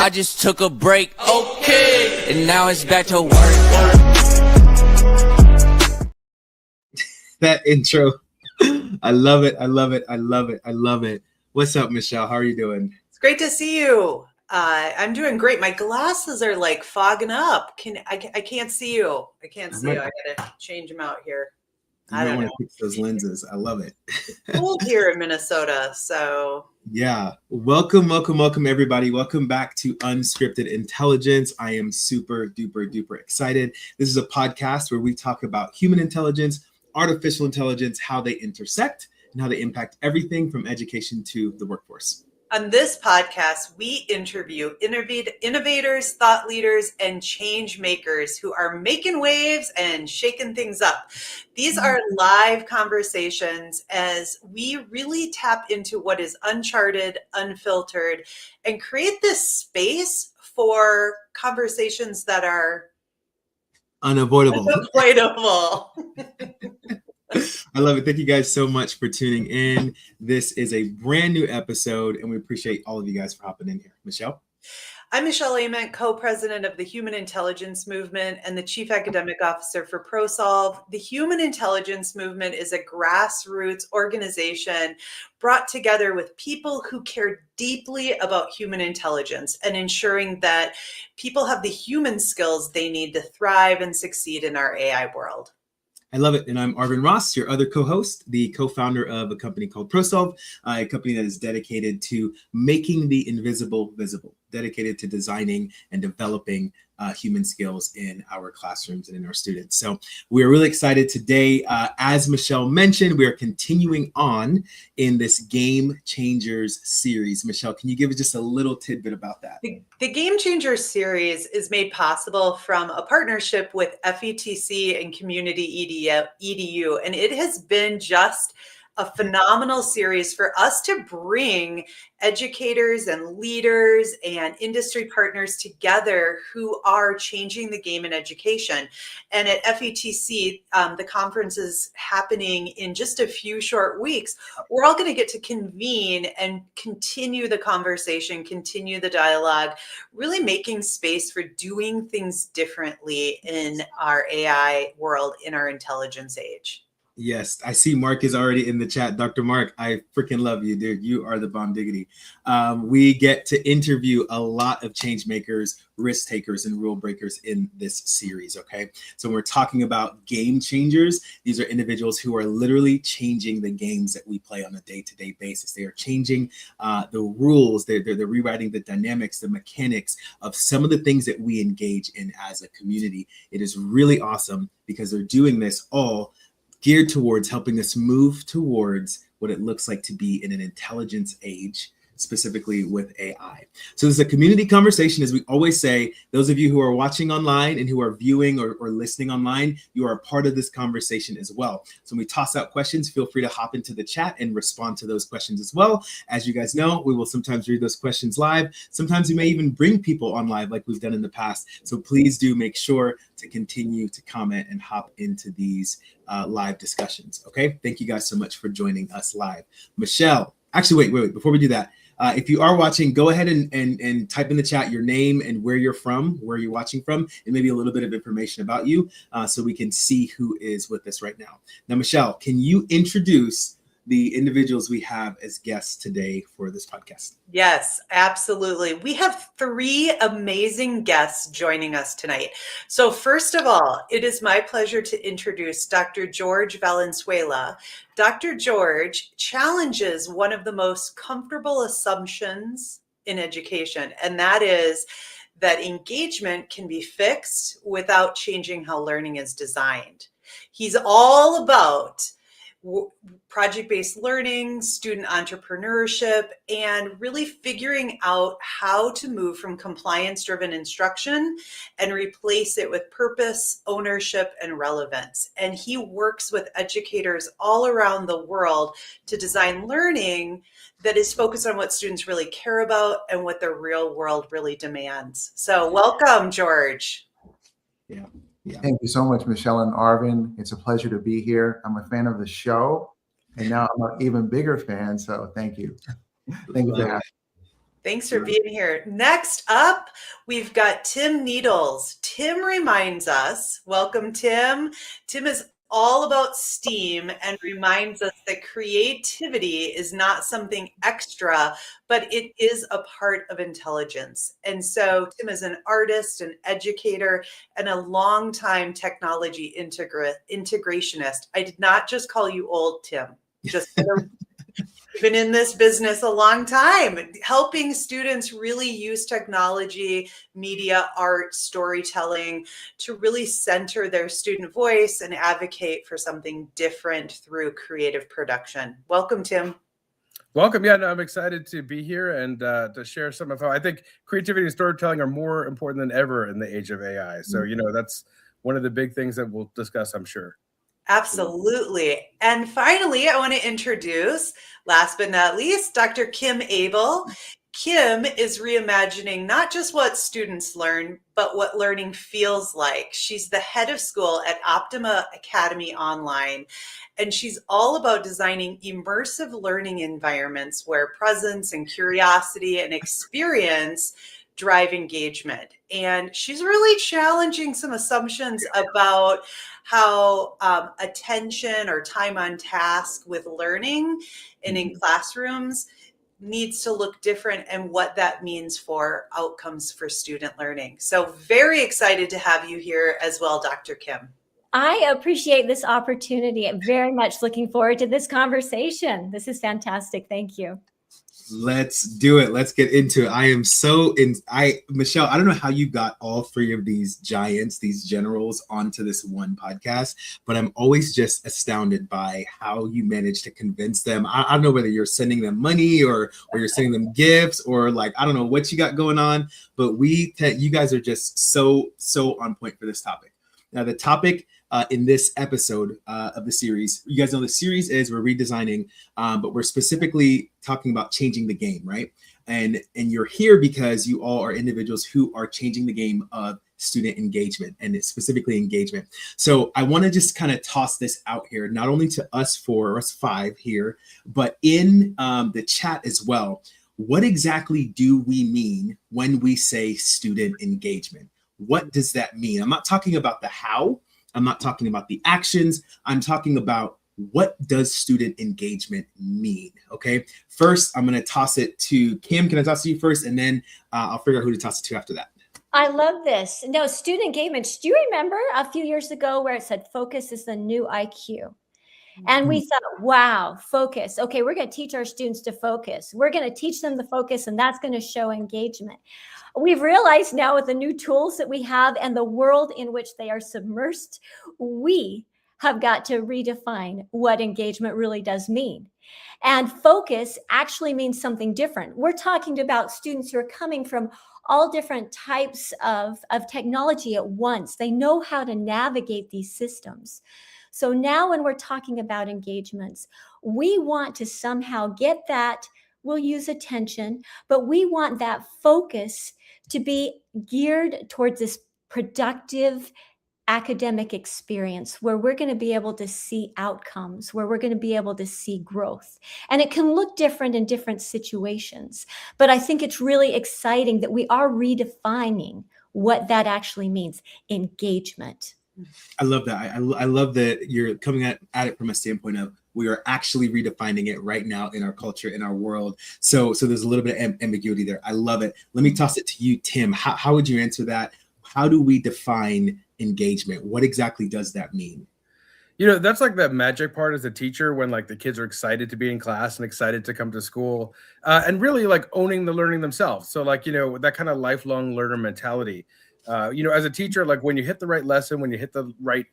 I just took a break, okay, and now it's back to work. That intro, I love it. I love it. I love it. I love it. What's up, Michelle? How are you doing? It's great to see you. I'm doing great. My glasses are like fogging up. I can't see you. I can't see you. I gotta change them out here. I don't want to fix those lenses. I love it. It's cold here in Minnesota, so. Yeah. Welcome, everybody. Welcome back to Unscripted Intelligence. I am super duper excited. This is a podcast where we talk about human intelligence, artificial intelligence, how they intersect, and how they impact everything from education to the workforce. On this podcast, we interview innovators, thought leaders, and change makers who are making waves and shaking things up. These are live conversations as we really tap into what is uncharted, unfiltered, and create this space for conversations that are unavoidable. I love it. Thank you guys so much for tuning in. This is a brand new episode, and we appreciate all of you guys for hopping in here. Michelle? I'm Michelle Ament, co-president of the Human Intelligence Movement and the chief academic officer for ProSolve. The Human Intelligence Movement is a grassroots organization brought together with people who care deeply about human intelligence and ensuring that people have the human skills they need to thrive and succeed in our AI world. I love it. And I'm Arvin Ross, your other co-host, the co-founder of a company called ProSolve, a company that is dedicated to making the invisible visible, dedicated to designing and developing human skills in our classrooms and in our students. So we're really excited today. As Michelle mentioned, we are continuing on in this Game Changers series. Michelle, can you give us just a little tidbit about that? The Game Changers series is made possible from a partnership with FETC and Community EDU, and it has been just a phenomenal series for us to bring educators and leaders and industry partners together who are changing the game in education. And at FETC, the conference is happening in just a few short weeks. We're all going to get to convene and continue the conversation, continue the dialogue, really making space for doing things differently in our AI world, in our intelligence age. Yes, I see Mark is already in the chat. Dr. Mark, I freaking love you, dude. You are the bomb diggity. We get to interview a lot of change makers, risk takers, and rule breakers in this series, okay? So we're talking about game changers. These are individuals who are literally changing the games that we play on a day-to-day basis. They are changing the rules. They're rewriting the dynamics, the mechanics of some of the things that we engage in as a community. It is really awesome because they're doing this all geared towards helping us move towards what it looks like to be in an intelligence age, specifically with AI. So this is a community conversation, as we always say. Those of you who are watching online and who are viewing or listening online, you are a part of this conversation as well. So when we toss out questions, feel free to hop into the chat and respond to those questions as well. As you guys know, we will sometimes read those questions live. Sometimes we may even bring people on live like we've done in the past. So please do make sure to continue to comment and hop into these live discussions, okay? Thank you guys so much for joining us live. Michelle, actually, wait, before we do that, if you are watching, go ahead and type in the chat your name and where you're from, where you're watching from, and maybe a little bit of information about you so we can see who is with us right now. Now, Michelle, can you introduce the individuals we have as guests today for this podcast? Yes, absolutely. We have three amazing guests joining us tonight. So first of all, it is my pleasure to introduce Dr. Jorge Valenzuela. Dr. Jorge challenges one of the most comfortable assumptions in education, and that is that engagement can be fixed without changing how learning is designed. He's all about project-based learning, student entrepreneurship, and really figuring out how to move from compliance-driven instruction and replace it with purpose, ownership, and relevance. And he works with educators all around the world to design learning that is focused on what students really care about and what the real world really demands. So welcome, Jorge. Yeah. Thank you so much, Michelle and Arvin. It's a pleasure to be here. I'm a fan of the show, and now I'm an even bigger fan, so thank you. Thank you for having me. Thanks for being here. Next up, we've got Tim Needles. Tim reminds us, welcome, Tim. Tim is all about STEAM and reminds us that creativity is not something extra, but it is a part of intelligence. And so Tim is an artist, an educator, and a longtime technology integrationist. I did not just call you old, Tim. Just been in this business a long time, helping students really use technology, media, art, storytelling to really center their student voice and advocate for something different through creative production. Welcome, Tim. Welcome. Yeah, no, I'm excited to be here and to share some of how I think creativity and storytelling are more important than ever in the age of AI. So, that's one of the big things that we'll discuss, I'm sure. Absolutely. And finally, I want to introduce, last but not least, Dr. Kim Abel. Kim is reimagining not just what students learn, but what learning feels like. She's the head of school at Optima Academy Online, and she's all about designing immersive learning environments where presence and curiosity and experience drive engagement. And she's really challenging some assumptions about how attention or time on task with learning and in classrooms needs to look different and what that means for outcomes for student learning. So very excited to have you here as well, Dr. Kim. I appreciate this opportunity. I'm very much looking forward to this conversation. This is fantastic. Thank you. Let's do it. Let's get into it. Michelle, I don't know how you got all three of these giants, these generals onto this one podcast, but I'm always just astounded by how you manage to convince them. I don't know whether you're sending them money or you're sending them gifts or I don't know what you got going on, but you guys are just so on point for this topic. Now, the topic in this episode of the series, you guys know the series is we're redesigning, but we're specifically talking about changing the game, right? And you're here because you all are individuals who are changing the game of student engagement, and it's specifically engagement. So I want to just kind of toss this out here, not only to us five here, but in the chat as well. What exactly do we mean when we say student engagement? What does that mean? I'm not talking about the how. I'm not talking about the actions. I'm talking about what does student engagement mean? Okay. First, I'm going to toss it to Kim. Can I toss it to you first? And then I'll figure out who to toss it to after that. I love this. No, student engagement. Do you remember a few years ago where it said focus is the new IQ? And we thought, wow, focus. Okay, we're going to teach our students to focus. We're going to teach them to focus, and that's going to show engagement. We've realized now with the new tools that we have and the world in which they are submersed, we have got to redefine what engagement really does mean. And focus actually means something different. We're talking about students who are coming from all different types of technology at once. They know how to navigate these systems. So now when we're talking about engagements, we want to somehow get that, we'll use attention, but we want that focus to be geared towards this productive academic experience where we're going to be able to see outcomes, where we're going to be able to see growth. And it can look different in different situations, but I think it's really exciting that we are redefining what that actually means, engagement. I love that. I love that you're coming at it from a standpoint of we are actually redefining it right now in our culture, in our world. So there's a little bit of ambiguity there. I love it. Let me toss it to you, Tim. How would you answer that? How do we define engagement? What exactly does that mean? That's like that magic part as a teacher when the kids are excited to be in class and excited to come to school and really owning the learning themselves. So that kind of lifelong learner mentality. As a teacher, when you hit the right lesson, when you hit the right,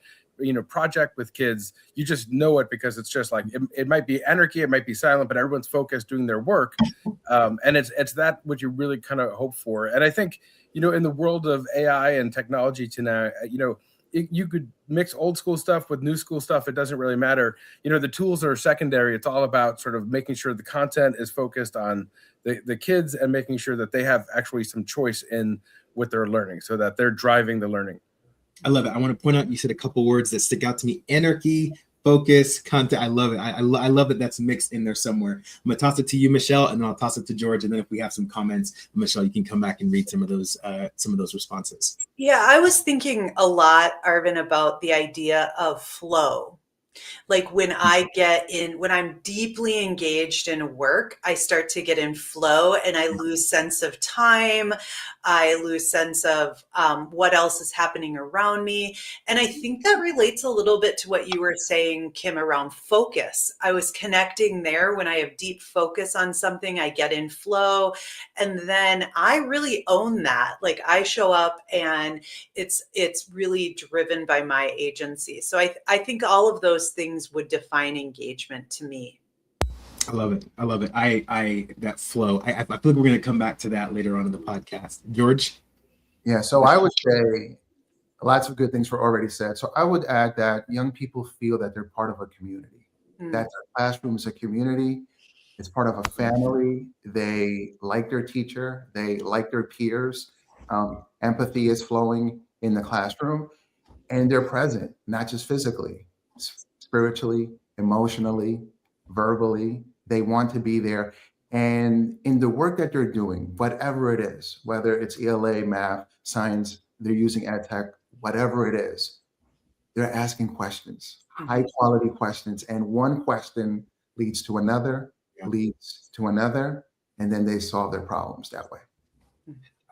project with kids, you just know it because it's just it might be anarchy, it might be silent, but everyone's focused doing their work. And it's that what you really kind of hope for. And I think, in the world of AI and technology tonight, you could mix old school stuff with new school stuff. It doesn't really matter. The tools are secondary. It's all about sort of making sure the content is focused on the kids and making sure that they have actually some choice in what they're learning so that they're driving the learning. I love it. I want to point out, you said a couple words that stick out to me: anarchy, focus, content. I love it. I love that that's mixed in there somewhere. I'm gonna toss it to you, Michelle, and then I'll toss it to George. And then if we have some comments, Michelle, you can come back and read some of those responses. Yeah, I was thinking a lot, Arvin, about the idea of flow. Like when when I'm deeply engaged in work, I start to get in flow and I lose sense of time. I lose sense of what else is happening around me. And I think that relates a little bit to what you were saying, Kim, around focus. I was connecting there. When I have deep focus on something, I get in flow. And then I really own that. Like I show up and it's really driven by my agency. So I think all of those things would define engagement to me. I love it. I love it. That flow. I feel like we're going to come back to that later on in the podcast. George? Yeah, so I would say lots of good things were already said. So I would add that young people feel that they're part of a community, that their classroom is a community. It's part of a family. They like their teacher. They like their peers. Empathy is flowing in the classroom, and they're present, not just physically, spiritually, emotionally, verbally. They want to be there. And in the work that they're doing, whatever it is, whether it's ELA, math, science, they're using ed tech, whatever it is, they're asking questions, high quality questions. And one question leads to another, leads to another, and then they solve their problems that way.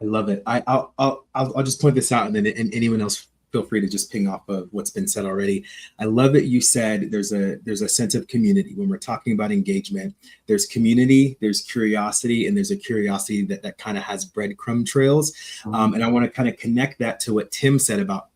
I love it. I'll just point this out, and then anyone else feel free to just ping off of what's been said already. I love that you said there's a sense of community when we're talking about engagement. There's community, there's curiosity, and there's a curiosity that kind of has breadcrumb trails. And I want to kind of connect that to what Tim said about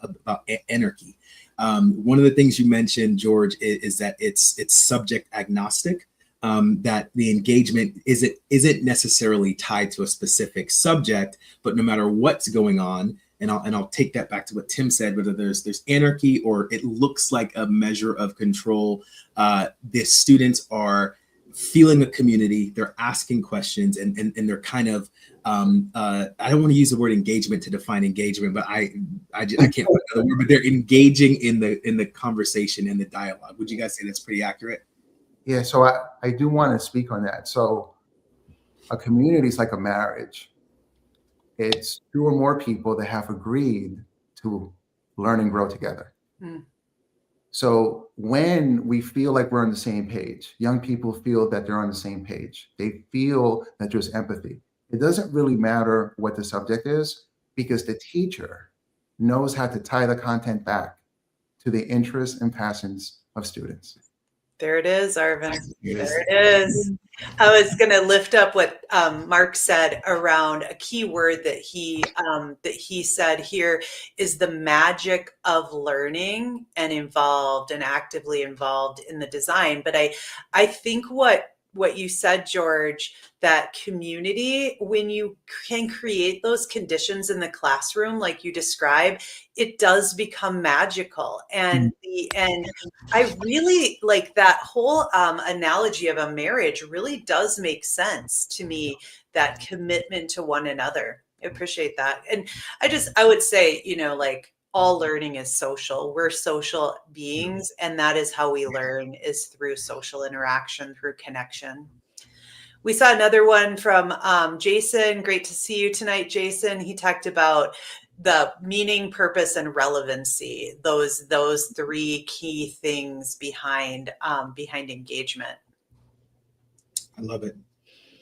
anarchy. One of the things you mentioned, George, is that it's subject agnostic. That the engagement isn't necessarily tied to a specific subject, but no matter what's going on, and I'll take that back to what Tim said, whether there's anarchy or it looks like a measure of control, the students are feeling a community, they're asking questions, and they're kind of I don't want to use the word engagement to define engagement, but I can't find another word, but they're engaging in the conversation and the dialogue. Would you guys say that's pretty accurate? Yeah, so I do want to speak on that. So a community is like a marriage. It's two or more people that have agreed to learn and grow together. So when we feel like we're on the same page, young people feel that they're on the same page. They feel that there's empathy. It doesn't really matter what the subject is, because the teacher knows how to tie the content back to the interests and passions of students. There it is, Arvin. There it is. I was going to lift up what Mark said around a key word that he said here is the magic of learning and involved and actively involved in the design. But I think what you said, George, that community, when you can create those conditions in the classroom like you describe, it does become magical. And I really like that whole analogy of a marriage really does make sense to me, that commitment to one another. I appreciate that. And I would say, like, all learning is social. We're social beings, and that is how we learn, is through social interaction, through connection. We saw another one from Jason. Great to see you tonight, Jason. He talked about the meaning, purpose, and relevancy. Those three key things behind engagement. I love it.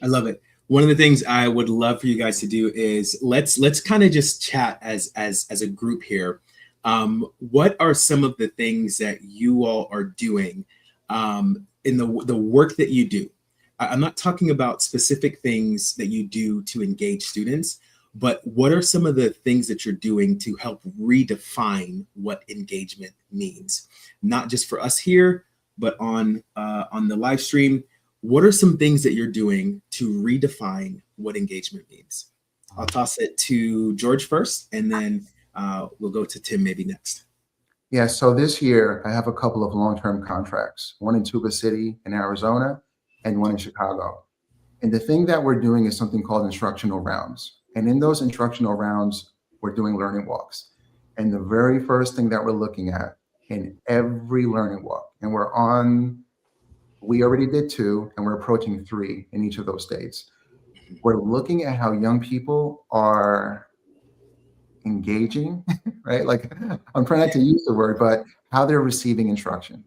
I love it. One of the things I would love for you guys to do is let's kind of just chat as a group here. What are some of the things that you all are doing in the work that you do? I'm not talking about specific things that you do to engage students, but what are some of the things that you're doing to help redefine what engagement means? Not just for us here, but on the live stream. What are some things that you're doing to redefine what engagement means? I'll toss it to George first, and then we'll go to Tim maybe next. Yeah, so this year I have a couple of long-term contracts, one in Tuba City in Arizona and one in Chicago. And the thing that we're doing is something called instructional rounds. And in those instructional rounds, we're doing learning walks. And the very first thing that we're looking at in every learning walk. And we already did 2, and we're approaching 3 in each of those states. We're looking at how young people are engaging, right? Like, I'm trying not to use the word, but how they're receiving instruction.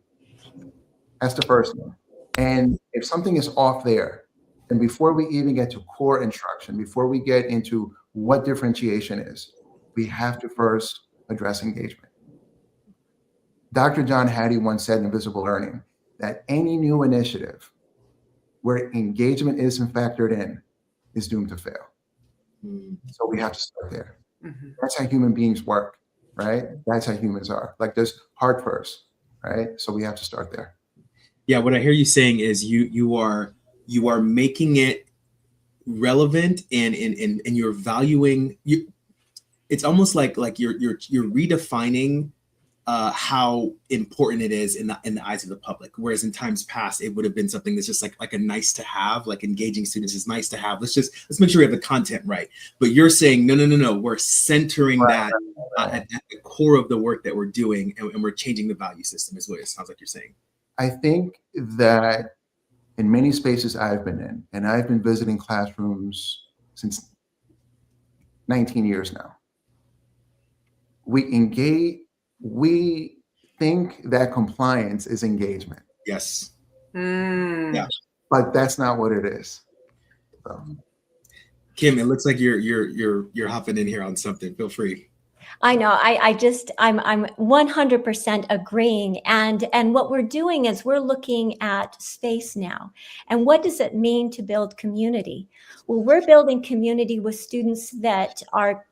That's the first one. And if something is off there, then before we even get to core instruction, before we get into what differentiation is, we have to first address engagement. Dr. John Hattie once said in Invisible Learning that any new initiative where engagement isn't factored in is doomed to fail. So we have to start there. Mm-hmm. That's how human beings work, right? That's how humans are. Like, there's heart first, right? So we have to start there. Yeah, what I hear you saying is you are making it relevant and you're valuing you. It's almost like you're redefining how important it is in the eyes of the public. Whereas in times past, it would have been something that's just like a nice to have, like engaging students is nice to have. Let's make sure we have the content right. But you're saying, no, we're centering that at the core of the work that we're doing, and we're changing the value system is what it sounds like you're saying. I think that in many spaces I've been in, and I've been visiting classrooms since 19 years now, we think that compliance is engagement. Yes. Yeah. But that's not what it is. So. Kim, it looks like you're hopping in here on something. Feel free. I know. I'm 100% agreeing. And what we're doing is we're looking at space now. And what does it mean to build community? Well, we're building community with students that are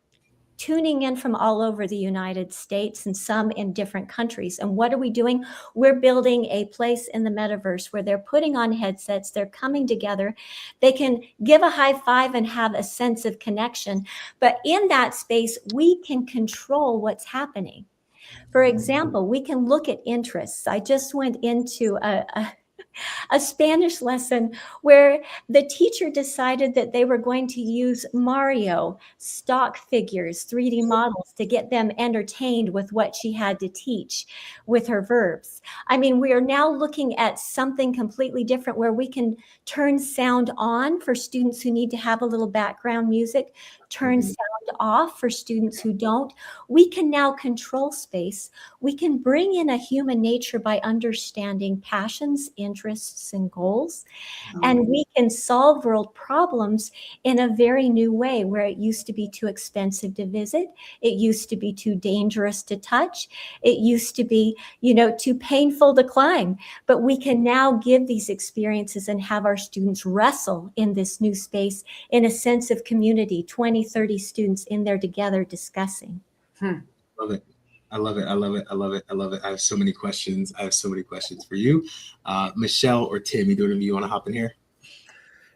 tuning in from all over the United States and some in different countries. And what are we doing? We're building a place in the metaverse where they're putting on headsets, they're coming together, they can give a high five and have a sense of connection. But in that space, we can control what's happening. For example, we can look at interests. I just went into a Spanish lesson where the teacher decided that they were going to use Mario stock figures, 3D models, to get them entertained with what she had to teach with her verbs. I mean, we are now looking at something completely different where we can turn sound on for students who need to have a little background music, turn sound off for students who don't. We can now control space. We can bring in a human nature by understanding passions, interests, and goals. And we can solve world problems in a very new way where it used to be too expensive to visit. It used to be too dangerous to touch. It used to be, too painful to climb. But we can now give these experiences and have our students wrestle in this new space in a sense of community, 20, 30 students in there together discussing. Love it. I love it. I have so many questions. For you. Michelle or Tim, either of you want to hop in here?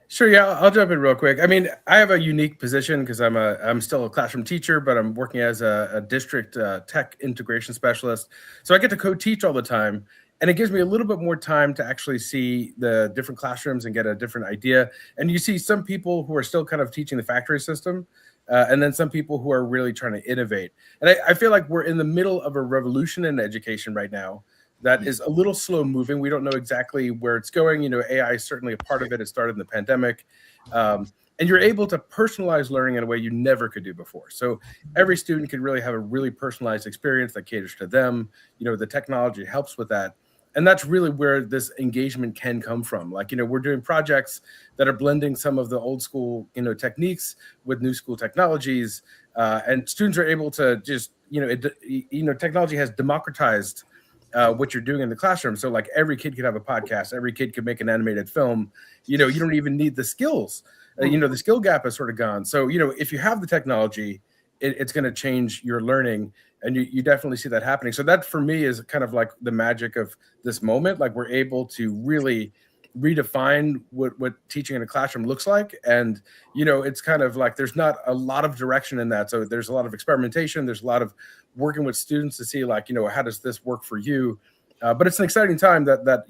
Sure, yeah, I'll jump in real quick. I mean, I have a unique position because I'm still a classroom teacher, but I'm working as a district tech integration specialist. So I get to co-teach all the time. And it gives me a little bit more time to actually see the different classrooms and get a different idea. And you see some people who are still kind of teaching the factory system, and then some people who are really trying to innovate. And I feel like we're in the middle of a revolution in education right now that is a little slow moving. We don't know exactly where it's going. AI is certainly a part of it. It started in the pandemic. And you're able to personalize learning in a way you never could do before. So every student can really have a really personalized experience that caters to them. The technology helps with that. And that's really where this engagement can come from. Like, we're doing projects that are blending some of the old school, techniques with new school technologies. And students are able to just, technology has democratized what you're doing in the classroom. So like every kid could have a podcast, every kid could make an animated film. You don't even need the skills. The skill gap is sort of gone. So, if you have the technology, it's going to change your learning. And you definitely see that happening. So that for me is kind of like the magic of this moment. Like we're able to really redefine what teaching in a classroom looks like. And, it's kind of like there's not a lot of direction in that. So there's a lot of experimentation. There's a lot of working with students to see like, how does this work for you? But it's an exciting time that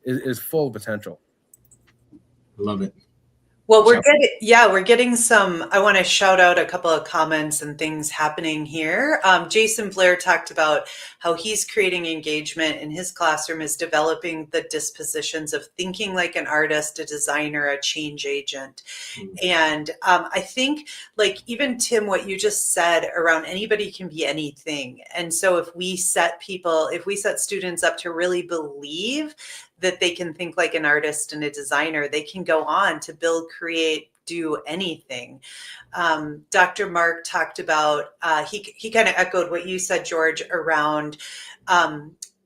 is full of potential. Love it. Well, we're getting some. I want to shout out a couple of comments and things happening here. Jason Blair talked about how he's creating engagement in his classroom, is developing the dispositions of thinking like an artist, a designer, a change agent. And I think, like, even Tim, what you just said around anybody can be anything. And so if we set students up to really believe that they can think like an artist and a designer, they can go on to build, create, do anything. Dr. Mark talked about, he kind of echoed what you said, George, around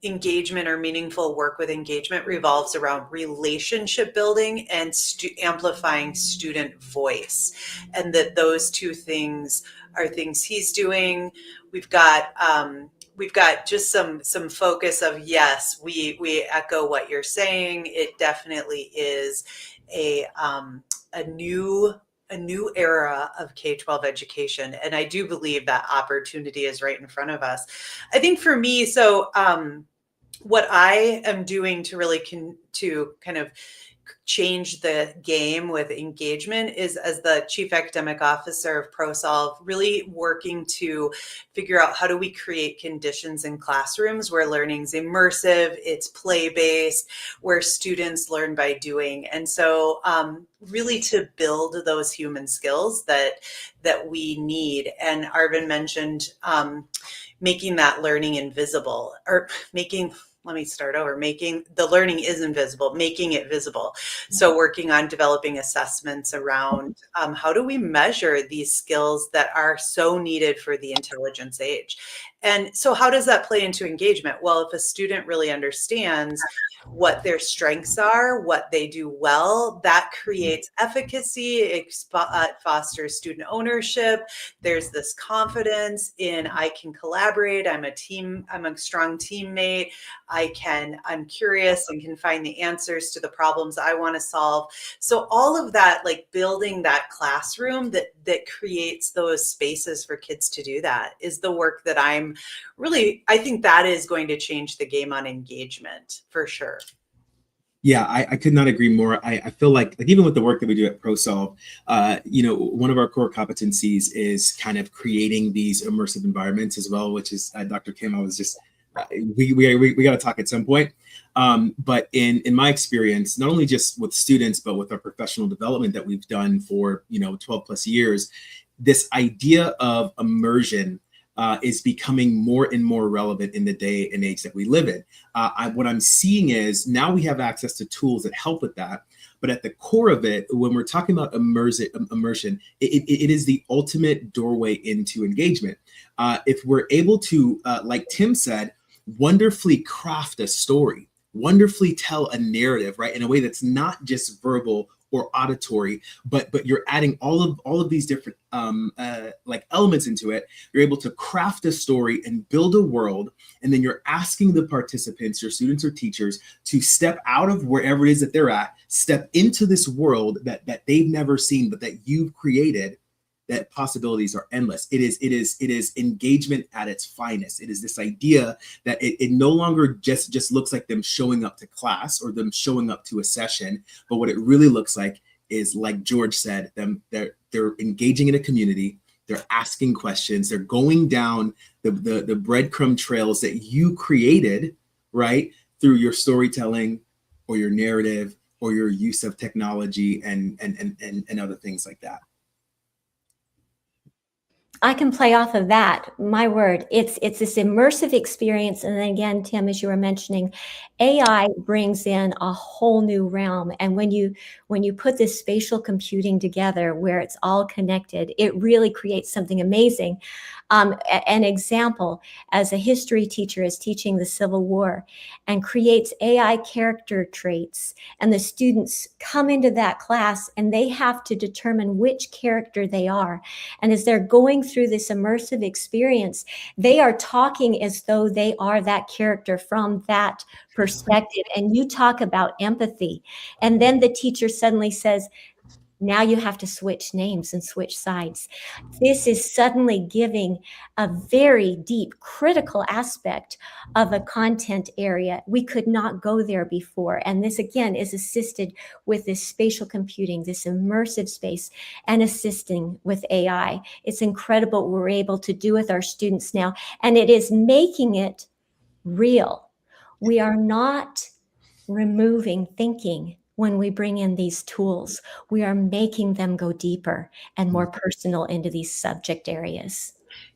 engagement or meaningful work with engagement revolves around relationship building and amplifying student voice. And that those two things are things he's doing. We've got just some focus of, yes, we echo what you're saying. It definitely is a new era of K-12 education. And I do believe that opportunity is right in front of us. I think for me, so what I am doing to really kind of change the game with engagement is, as the Chief Academic Officer of ProSolve, really working to figure out how do we create conditions in classrooms where learning's immersive, it's play-based, where students learn by doing. And so really to build those human skills that we need. And Arvin mentioned making that learning invisible, or let me start over. Making the learning is invisible, making it visible. So working on developing assessments around how do we measure these skills that are so needed for the intelligence age. And so how does that play into engagement? Well, if a student really understands what their strengths are, what they do well, that creates efficacy, it fosters student ownership. There's this confidence in, I can collaborate, I'm a strong teammate, I'm curious and can find the answers to the problems I want to solve. So all of that, like building that classroom that creates those spaces for kids to do that, is the work that I think that is going to change the game on engagement for sure. Yeah, I could not agree more. I feel like even with the work that we do at ProSolve, one of our core competencies is kind of creating these immersive environments as well, which is Dr. Kim, I was just, we got to talk at some point. But in my experience, not only just with students, but with our professional development that we've done for 12 plus years, this idea of immersion is becoming more and more relevant in the day and age that we live in. What I'm seeing is now we have access to tools that help with that. But at the core of it, when we're talking about immersion, it is the ultimate doorway into engagement. If we're able to, like Tim said, wonderfully craft a story, wonderfully tell a narrative, right, in a way that's not just verbal or auditory, but you're adding all of these different like elements into it. You're able to craft a story and build a world, and then you're asking the participants, your students or teachers, to step out of wherever it is that they're at, step into this world that they've never seen, but that you've created. That possibilities are endless. It is engagement at its finest. It is this idea that it no longer just looks like them showing up to class or them showing up to a session, but what it really looks like is, like George said, they're engaging in a community, they're asking questions, they're going down the breadcrumb trails that you created, right, through your storytelling or your narrative or your use of technology and other things like that. I can play off of that. My word, it's this immersive experience. And then again, Tim, as you were mentioning, AI brings in a whole new realm. And when you put this spatial computing together where it's all connected, it really creates something amazing. An example, as a history teacher is teaching the Civil War and creates AI character traits, and the students come into that class and they have to determine which character they are. And as they're going through this immersive experience, they are talking as though they are that character from that perspective. And you talk about empathy. And then the teacher suddenly says, Now you have to switch names and switch sides. This is suddenly giving a very deep critical aspect of a content area. We could not go there before. And this, again, is assisted with this spatial computing, this immersive space, and assisting with AI. It's incredible what we're able to do with our students now. And it is making it real. We are not removing thinking when we bring in these tools. We are making them go deeper and more personal into these subject areas.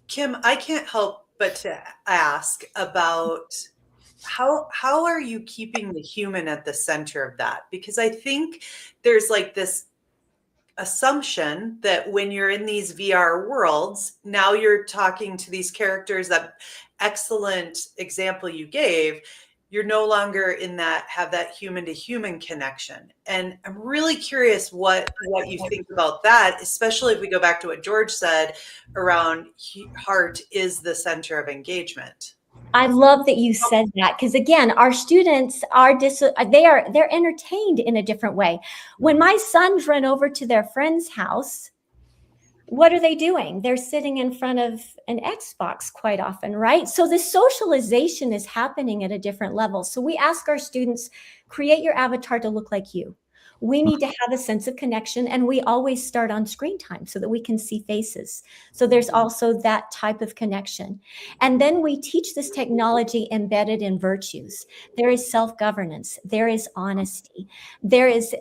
Kim, I can't help but to ask about how are you keeping the human at the center of that? Because I think there's like this assumption that when you're in these VR worlds, now you're talking to these characters. That excellent example you gave, you're no longer in that, have that human to human connection. And I'm really curious what you think about that, especially if we go back to what George said around heart is the center of engagement. I love that you said that, because again, our students are they're entertained in a different way. When my sons run over to their friend's house, what are they doing? They're sitting in front of an Xbox quite often, right? So the socialization is happening at a different level. So we ask our students, create your avatar to look like you. We need to have a sense of connection, and we always start on screen time so that we can see faces. So there's also that type of connection. And then we teach this technology embedded in virtues. There is self-governance. There is honesty. There is,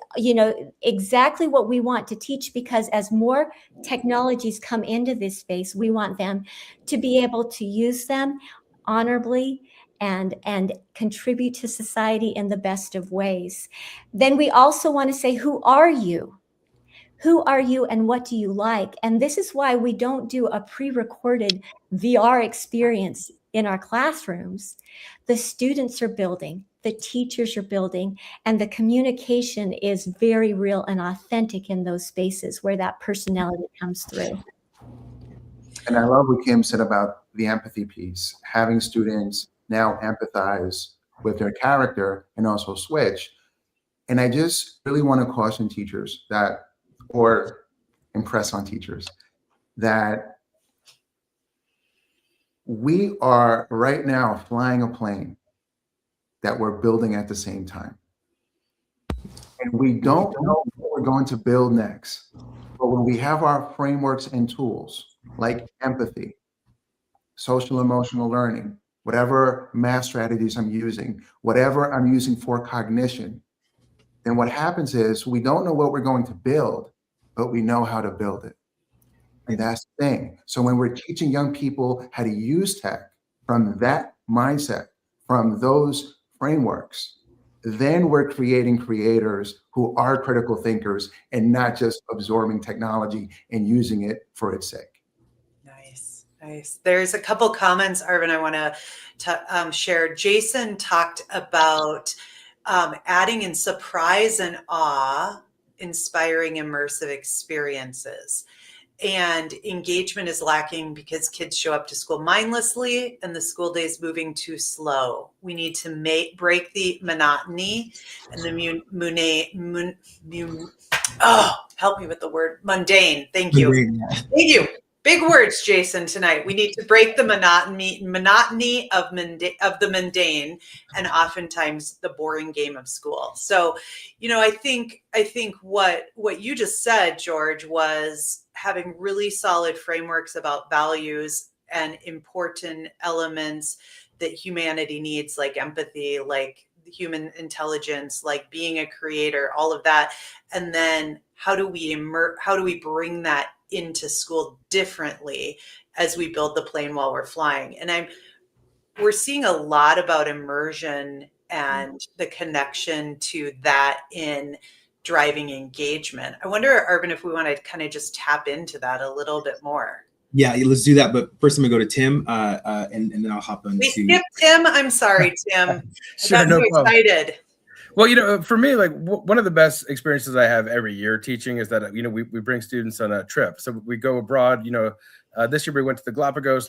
exactly what we want to teach, because as more technologies come into this space, we want them to be able to use them honorably and contribute to society in the best of ways. Then we also want to say, who are you? Who are you and what do you like? And this is why we don't do a pre-recorded VR experience in our classrooms. The students are building, the teachers are building, and the communication is very real and authentic in those spaces where that personality comes through. And I love what Kim said about the empathy piece, having students now empathize with their character and also switch. And I just really want to caution teachers that, or impress on teachers, that we are right now flying a plane that we're building at the same time. And we don't know what we're going to build next. But when we have our frameworks and tools like empathy, social emotional learning, whatever math strategies I'm using, whatever I'm using for cognition, then what happens is we don't know what we're going to build, but we know how to build it. And that's the thing. So when we're teaching young people how to use tech from that mindset, from those frameworks, then we're creating creators who are critical thinkers and not just absorbing technology and using it for its sake. Nice. There's a couple comments, Arvin, I want to share. Jason talked about adding in surprise and awe, inspiring immersive experiences. And engagement is lacking because kids show up to school mindlessly and the school day is moving too slow. We need to break the monotony and the help me with the word mundane. Thank you. Thank you. Big words, Jason, tonight. We need to break the monotony of the mundane and oftentimes the boring game of school. So, I think what you just said, George, was having really solid frameworks about values and important elements that humanity needs, like empathy, like human intelligence, like being a creator, all of that. And then how do we bring that into school differently as we build the plane while we're flying? And we're seeing a lot about immersion and the connection to that in driving engagement. I wonder, Arvin, if we want to kind of just tap into that a little bit more. Yeah, let's do that. But first, I'm gonna go to Tim, and then I'll hop on. We skipped Tim. I'm sorry, Tim. Sure, I'm no so problem. excited. Well, for me, like one of the best experiences I have every year teaching is that, we bring students on a trip. So we go abroad, this year we went to the Galapagos.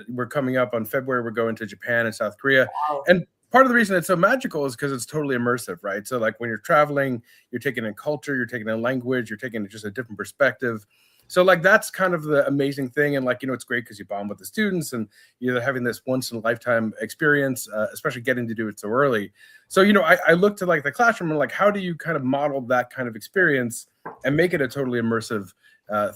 We're coming up on February. We're going to Japan and South Korea. Wow. And part of the reason it's so magical is because it's totally immersive, right? So like when you're traveling, you're taking in culture, you're taking in language, you're taking just a different perspective. So like that's kind of the amazing thing. And like, it's great because you bond with the students and you're having this once in a lifetime experience, especially getting to do it so early. So, I look to like the classroom and like, how do you kind of model that kind of experience and make it a totally immersive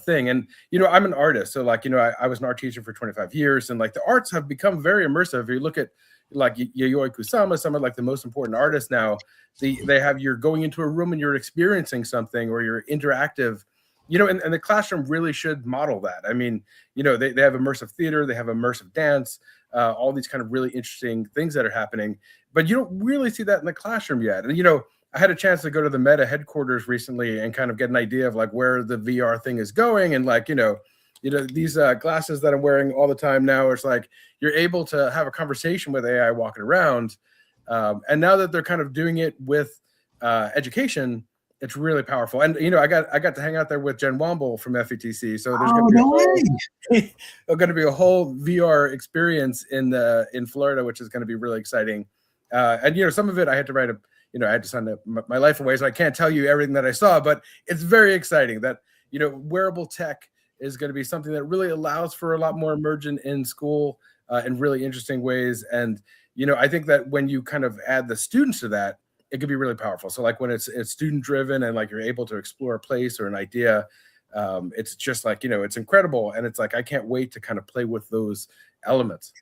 thing? And, I'm an artist. So like, I was an art teacher for 25 years and like the arts have become very immersive. If you look at like Yayoi Kusama, some of like the most important artists now, you're going into a room and you're experiencing something or you're interactive. And the classroom really should model that. I mean, they have immersive theater, they have immersive dance, all these kind of really interesting things that are happening, but you don't really see that in the classroom yet. And, I had a chance to go to the Meta headquarters recently and kind of get an idea of like where the VR thing is going. And like, these glasses that I'm wearing all the time now, it's like, you're able to have a conversation with AI walking around. And now that they're kind of doing it with education, it's really powerful. And I got to hang out there with Jen Womble from FETC. So there's going to be a whole VR experience in Florida, which is going to be really exciting. And some of it I had to write I had to sign my life away, so I can't tell you everything that I saw, but it's very exciting that wearable tech is going to be something that really allows for a lot more immersion in school in really interesting ways. And I think that when you kind of add the students to that, it could be really powerful. So like when it's student driven and like you're able to explore a place or an idea, it's just like, it's incredible. And it's like, I can't wait to kind of play with those elements.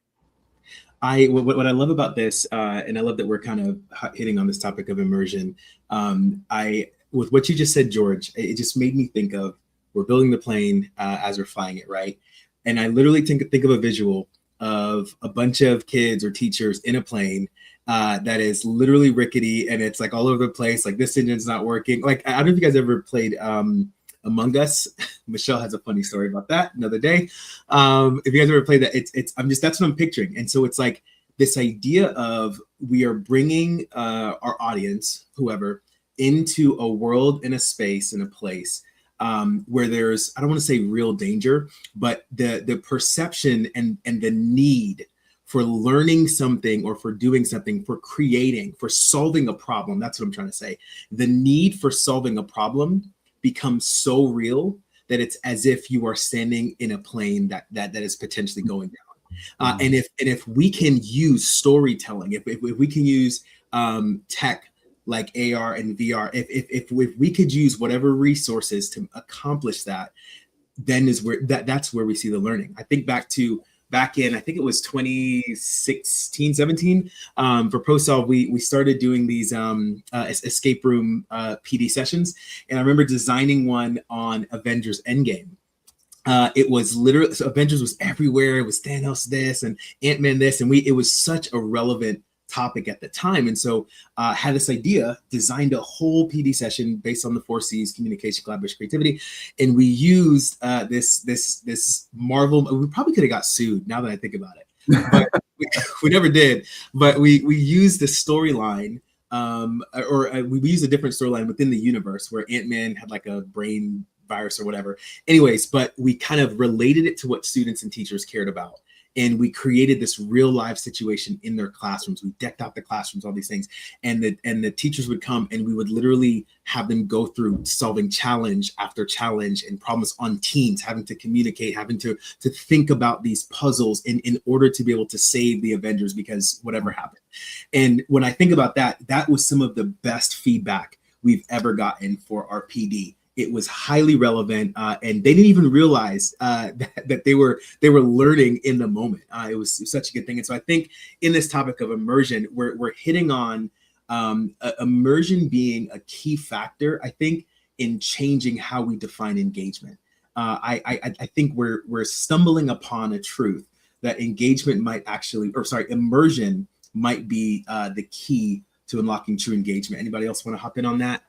What I love about this, and I love that we're kind of hitting on this topic of immersion. With what you just said, George, it just made me think of, we're building the plane as we're flying it, right? And I literally think of a visual of a bunch of kids or teachers in a plane that is literally rickety and it's like all over the place. Like this engine's not working. Like, I don't know if you guys ever played Among Us. Michelle has a funny story about that another day. If you guys ever played that, that's what I'm picturing. And so it's like this idea of we are bringing our audience, whoever, into a world and a space and a place where there's, I don't want to say real danger, but the perception and the need for learning something or for doing something, for creating, for solving a problem. That's what I'm trying to say. The need for solving a problem becomes so real that it's as if you are standing in a plane that is potentially going down. And if we can use storytelling, if we can use tech like AR and VR, if we could use whatever resources to accomplish that, then that's where we see the learning. I think back in, I think it was 2016, 17, for ProSolve, we started doing these escape room PD sessions. And I remember designing one on Avengers Endgame. It was literally, so Avengers was everywhere. It was Thanos this and Ant-Man this, and it was such a relevant topic at the time. And so had this idea, designed a whole PD session based on the 4 C's: communication, collaboration, creativity. And we used this Marvel, we probably could have got sued now that I think about it, but we never did. But we used the storyline, we used a different storyline within the universe where Ant-Man had like a brain virus or whatever. Anyways, but we kind of related it to what students and teachers cared about. And we created this real life situation in their classrooms. We decked out the classrooms, all these things. And the teachers would come and we would literally have them go through solving challenge after challenge and problems on teams, having to communicate, having to think about these puzzles in order to be able to save the Avengers because whatever happened. And when I think about that was some of the best feedback we've ever gotten for our PD. It was highly relevant, and they didn't even realize that they were learning in the moment. It was such a good thing. And so I think in this topic of immersion, we're hitting on immersion being a key factor, I think, in changing how we define engagement. I think we're stumbling upon a truth that engagement immersion might be the key to unlocking true engagement. Anybody else want to hop in on that?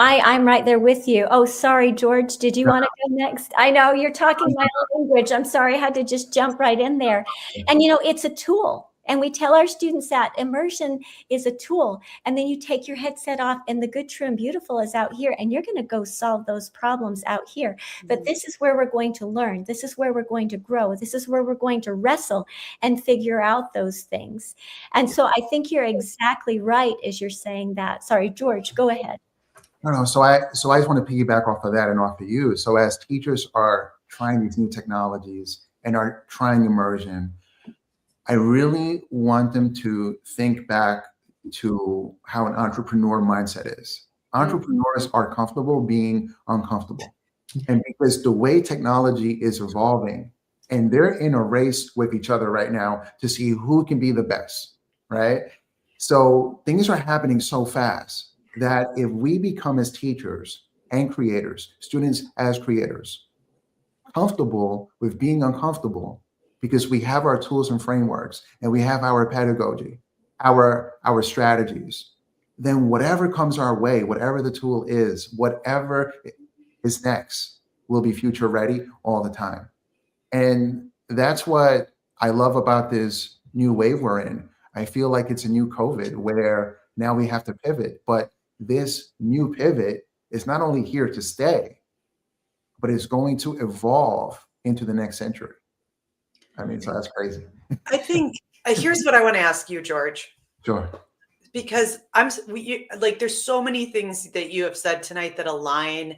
I'm right there with you. Oh, sorry, George. Did you want to go next? I know you're talking my own language. I'm sorry. I had to just jump right in there. And, it's a tool. And we tell our students that immersion is a tool. And then you take your headset off and the good, true, and beautiful is out here. And you're going to go solve those problems out here. But this is where we're going to learn. This is where we're going to grow. This is where we're going to wrestle and figure out those things. And so I think you're exactly right as you're saying that. Sorry, George, go ahead. No. So I just want to piggyback off of that and off of you. So as teachers are trying these new technologies and are trying immersion, I really want them to think back to how an entrepreneur mindset is. Entrepreneurs are comfortable being uncomfortable. And because the way technology is evolving, and they're in a race with each other right now to see who can be the best, right? So things are happening so fast that if we become, as teachers and creators, students as creators, comfortable with being uncomfortable, because we have our tools and frameworks and we have our pedagogy, our strategies, then whatever comes our way, whatever the tool is, whatever is next, will be future ready all the time. And that's what I love about this new wave we're in. I feel like it's a new COVID where now we have to pivot, but this new pivot is not only here to stay, but it's going to evolve into the next century. I mean, so that's crazy. I think here's what I want to ask you, George. Sure. Because there's so many things that you have said tonight that align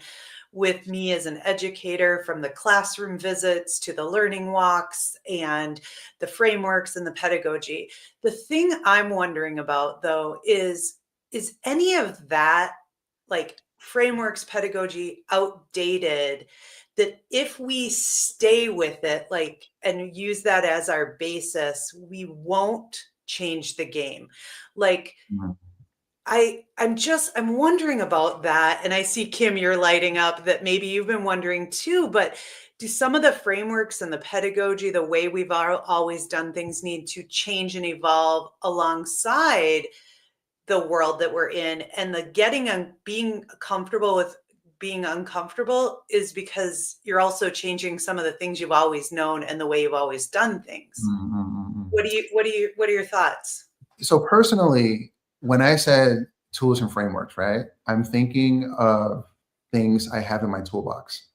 with me as an educator, from the classroom visits to the learning walks and the frameworks and the pedagogy. The thing I'm wondering about, though, is any of that, like frameworks, pedagogy, outdated, that if we stay with it, like, and use that as our basis, we won't change the game. Like, I'm wondering about that. And I see, Kim, you're lighting up that maybe you've been wondering too, but do some of the frameworks and the pedagogy, the way we've always done things, need to change and evolve alongside the world that we're in? And the being comfortable with being uncomfortable is because you're also changing some of the things you've always known and the way you've always done things. What are your thoughts? So personally, when I said tools and frameworks, right, I'm thinking of things I have in my toolbox.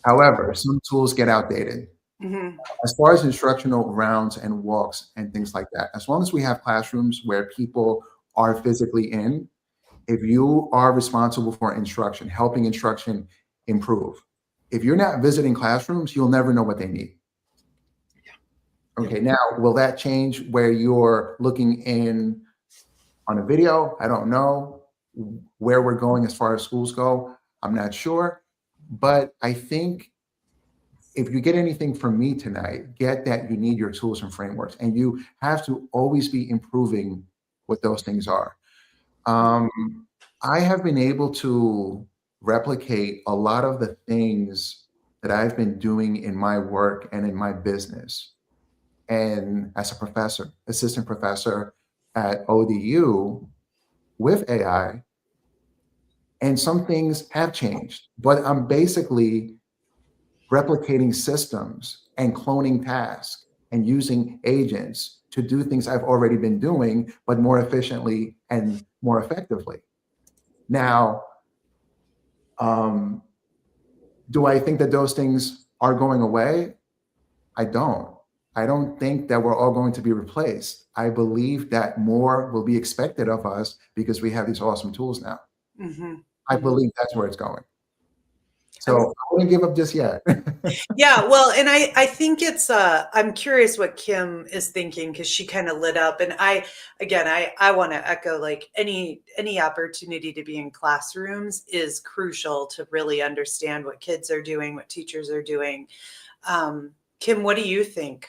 However, some tools get outdated. As far as instructional rounds and walks and things like that, as long as we have classrooms where people are physically in, if you are responsible for instruction, helping instruction improve, if you're not visiting classrooms, you'll never know what they need. Okay, now, will that change where you're looking in on a video? I don't know where we're going as far as schools go. I'm not sure. But I think if you get anything from me tonight, get that you need your tools and frameworks, and you have to always be improving what those things are. I have been able to replicate a lot of the things that I've been doing in my work and in my business. And as a professor, assistant professor at ODU with AI, and some things have changed, but I'm basically replicating systems and cloning tasks and using agents to do things I've already been doing, but more efficiently and more effectively. Now, do I think that those things are going away? I don't think that we're all going to be replaced. I believe that more will be expected of us because we have these awesome tools now. I believe that's where it's going. So I wouldn't give up just yet. Yeah, well, and I think it's, I'm curious what Kim is thinking, because she kind of lit up. And I want to echo, like, any opportunity to be in classrooms is crucial to really understand what kids are doing, what teachers are doing. Kim, what do you think?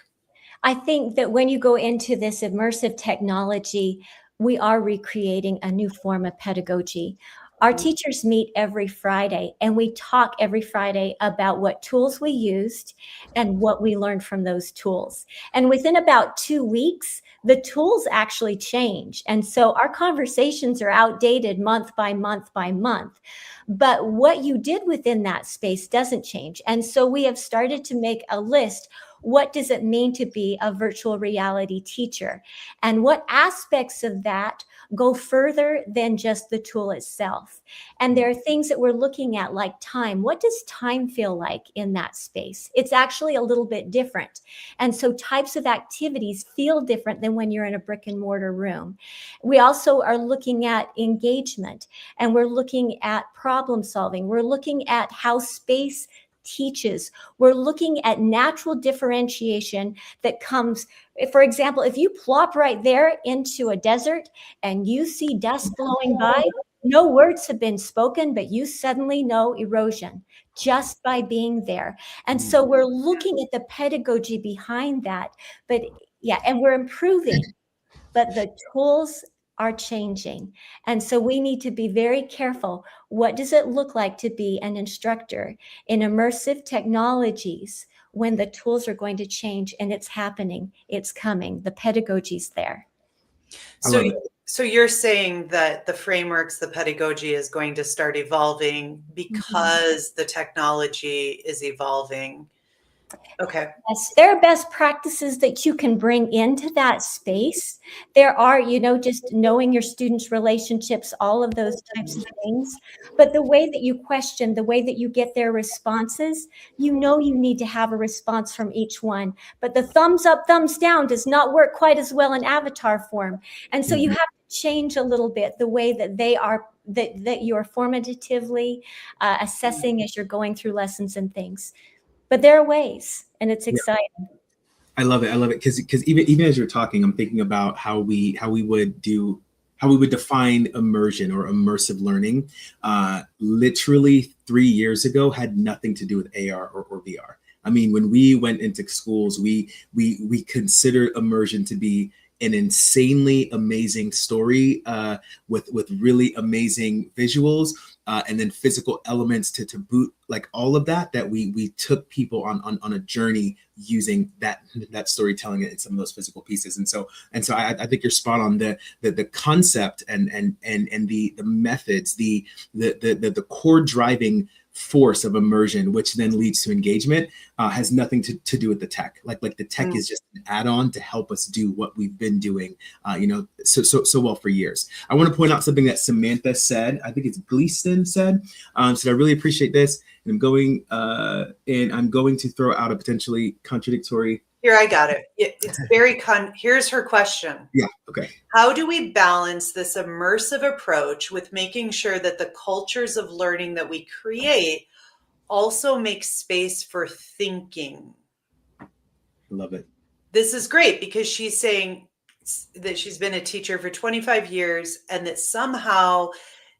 I think that when you go into this immersive technology, we are recreating a new form of pedagogy. Our teachers meet every Friday, and we talk every Friday about what tools we used and what we learned from those tools. And within about 2 weeks, the tools actually change. And so our conversations are outdated month by month by month. But what you did within that space doesn't change. And so we have started to make a list. what does it mean to be a virtual reality teacher? And what aspects of that go further than just the tool itself? And there are things that we're looking at, like time. What does time feel like in that space? It's actually a little bit different. And so types of activities feel different than when you're in a brick and mortar room. We also are looking at engagement, and we're looking at problem solving. We're looking at how space teaches. We're looking at natural differentiation that comes, for example, if you plop right there into a desert and you see dust blowing by, no words have been spoken, but you suddenly know erosion just by being there. And so we're looking at the pedagogy behind that. But yeah, and we're improving, but the tools are changing. And so we need to be very careful. What does it look like to be an instructor in immersive technologies when the tools are going to change? And it's happening, it's coming, the pedagogy's there. So you're saying that the frameworks, the pedagogy is going to start evolving because the technology is evolving. Okay. Yes, there are best practices that you can bring into that space. There are, just knowing your students' relationships, all of those types of things. But the way that you question, the way that you get their responses, you need to have a response from each one. But the thumbs up, thumbs down does not work quite as well in avatar form. And so you have to change a little bit the way that they are, that you're formatively assessing as you're going through lessons and things. But there are ways, and it's exciting. I love it. Because even as you're talking, I'm thinking about how we would define immersion or immersive learning. Literally 3 years ago had nothing to do with AR or VR. I mean, when we went into schools, we considered immersion to be an insanely amazing story with really amazing visuals and then physical elements to boot, like all of that we took people on a journey using that storytelling and some of those physical pieces. And so I think you're spot on. The concept and the methods, the core driving force of immersion, which then leads to engagement, has nothing to do with the tech. Like the tech is just an add-on to help us do what we've been doing, so well for years. I want to point out something that Samantha said. I think it's Gleason said. So I really appreciate this, and I'm going to throw out a potentially contradictory. Here, I got it. It's very here's her question. Yeah. Okay. How do we balance this immersive approach with making sure that the cultures of learning that we create also make space for thinking? Love it. This is great because she's saying that she's been a teacher for 25 years and that somehow,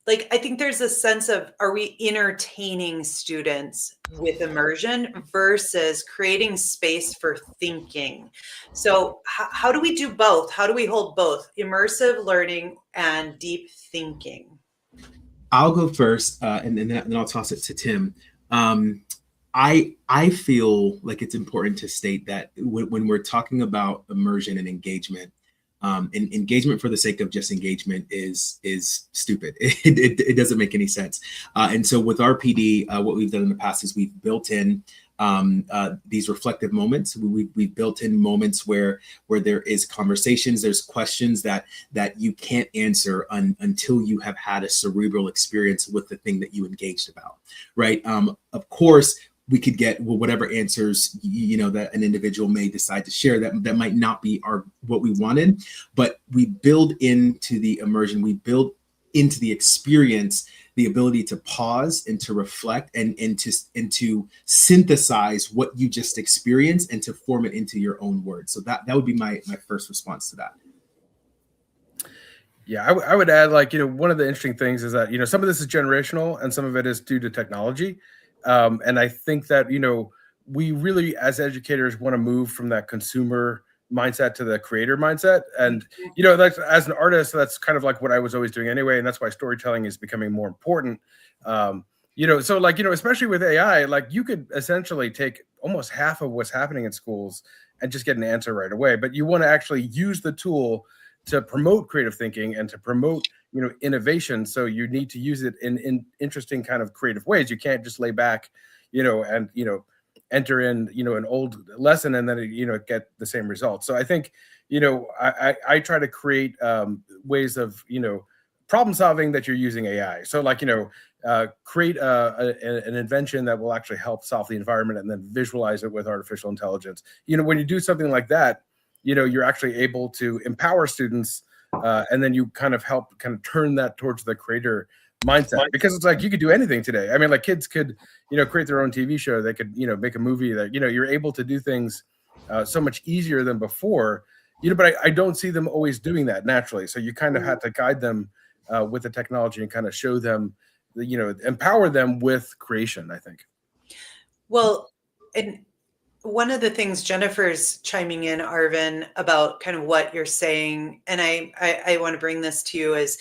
I think there's a sense of, are we entertaining students with immersion versus creating space for thinking? So how do we do both? How do we hold both immersive learning and deep thinking? I'll go first, and then I'll toss it to Tim. I feel like it's important to state that when we're talking about immersion and engagement, and engagement for the sake of just engagement is stupid. It doesn't make any sense. And so with our PD, what we've done in the past is we've built in these reflective moments. We've built in moments where there is conversations, there's questions that you can't answer until you have had a cerebral experience with the thing that you engaged about, right? Of course, we could get whatever answers that an individual may decide to share that might not be what we wanted, but we build into the immersion, we build into the experience the ability to pause and to reflect and to synthesize what you just experienced and to form it into your own words. So that would be my first response to that. Yeah, I would add, one of the interesting things is that, some of this is generational and some of it is due to technology. And I think that, we really, as educators, want to move from that consumer mindset to the creator mindset. And, that's, as an artist, that's kind of like what I was always doing anyway. And that's why storytelling is becoming more important. So especially with AI, you could essentially take almost half of what's happening in schools and just get an answer right away. But you want to actually use the tool to promote creative thinking and to promote innovation. So you need to use it in interesting kind of creative ways. You can't just lay back, and enter in, an old lesson and then, get the same result. So I think, I try to create ways of, problem solving that you're using AI. So like, create an invention that will actually help solve the environment and then visualize it with artificial intelligence. When you do something like that, you're actually able to empower students, and then you kind of help turn that towards the creator mindset, because it's like you could do anything today. I mean, like kids could, create their own TV show. They could, make a movie that, you're able to do things so much easier than before, but I don't see them always doing that naturally. So you kind of had to guide them with the technology and kind of show them, empower them with creation, I think. Well, and one of the things Jennifer's chiming in, Arvin, about kind of what you're saying, and I want to bring this to you, is